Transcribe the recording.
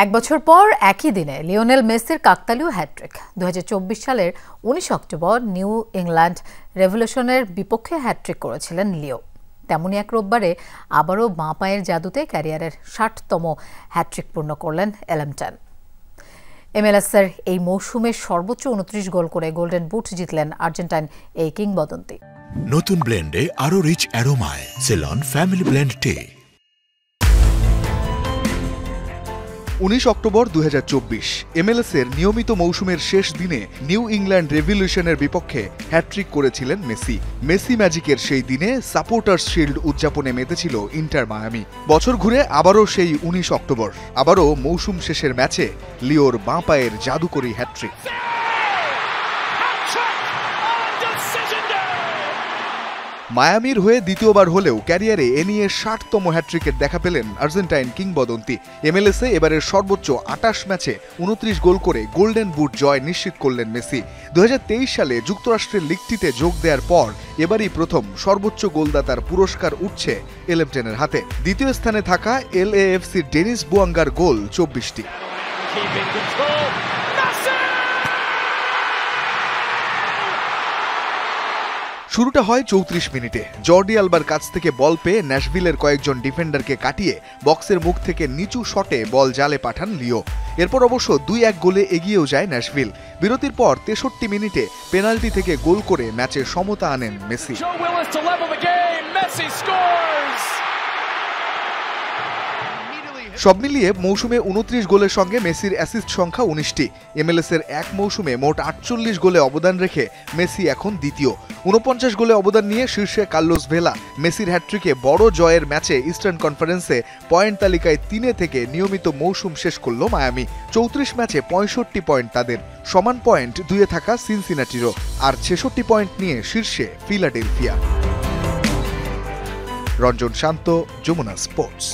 এক বছর পর একই দিনে লিওনেল মেসির কাকতালীয় হ্যাটট্রিক। 2024 সালের 19 অক্টোবর নিউ ইংল্যান্ড রেভলিউশনের বিপক্ষে হ্যাটট্রিক করেছিলেন লিও। তেমনই এক রোববারে আবারও বাঁ পায়ের জাদুতে ক্যারিয়ারের 60তম হ্যাটট্রিক পূর্ণ করলেন এলেমটন। MLS-এর এই মৌসুমে সর্বোচ্চ 29 গোল করে গোল্ডেন বুট জিতলেন আর্জেন্টাইন এই কিংবদন্তি। নতুন ব্লেন্ডে আরো রিচ অ্যারোমায় সেলন ফ্যামিলি ব্লেন্ড টে। 19 অক্টোবর 2024 MLS-এর নিয়মিত মৌসুমের শেষ দিনে নিউ ইংল্যান্ড রেভলিউশনের বিপক্ষে হ্যাটট্রিক করেছিলেন মেসি। মেসি ম্যাজিকের সেই দিনে সাপোর্টার্স শিল্ড উদযাপনে মেতেছিল ইন্টার মায়ামি। বছর ঘুরে আবারও সেই 19 অক্টোবর, আবারও মৌসুম শেষের ম্যাচে লিওর বাঁ পায়ের জাদুকরী হ্যাটট্রিক। মায়ামির হয়ে দ্বিতীয়বার হলেও ক্যারিয়ারে এ নিয়ে 60তম হ্যাটট্রিকের দেখা পেলেন আর্জেন্টাইন কিংবদন্তি। MLS-এ এবারের সর্বোচ্চ 28 ম্যাচে 29 গোল করে গোল্ডেন বুট জয় নিশ্চিত করলেন মেসি। 2023 সালে যুক্তরাষ্ট্রের লিগটিতে যোগ দেওয়ার পর এবারই প্রথম সর্বোচ্চ গোলদাতার পুরস্কার উঠছে এলেমটনের হাতে। দ্বিতীয় স্থানে থাকা LAFC-র ডেনিস বুয়াঙ্গার গোল 24টি। শুরুটা হয় 34 মিনিটে। জর্ডি আলবার কাছ থেকে বল পেয়ে ন্যাশভিলের কয়েকজন ডিফেন্ডারকে কাটিয়ে বক্সের মুখ থেকে নিচু শটে বল জালে পাঠান লিও। এরপর অবশ্য 2-1 গোলে এগিয়েও যায় ন্যাশভিল। বিরতির পর 63 মিনিটে পেনাল্টি থেকে গোল করে ম্যাচে সমতা আনেন মেসি। সব মিলিয়ে মৌসুমে 29 গোলের সঙ্গে মেসির অ্যাসিস্ট সংখ্যা 19টি। MLS-এর এক মৌসুমে মোট 48 গোলে অবদান রেখে মেসি এখন দ্বিতীয়। 49 গোলে অবদান নিয়ে শীর্ষে কার্লোস ভেলা। মেসির হ্যাটট্রিকে বড় জয়ের ম্যাচে ইস্টার্ন কনফারেন্সে পয়েন্ট তালিকায় 3 থেকে নিয়মিত মৌসুম শেষ করল মায়ামি। 34 ম্যাচে 65 পয়েন্ট তাদের, সমান পয়েন্ট 2-এ থাকা সিনসিনাটিরও, আর 66 পয়েন্ট নিয়ে শীর্ষে ফিলাডেলফিয়া। রঞ্জন শান্ত, যমুনা স্পোর্টস।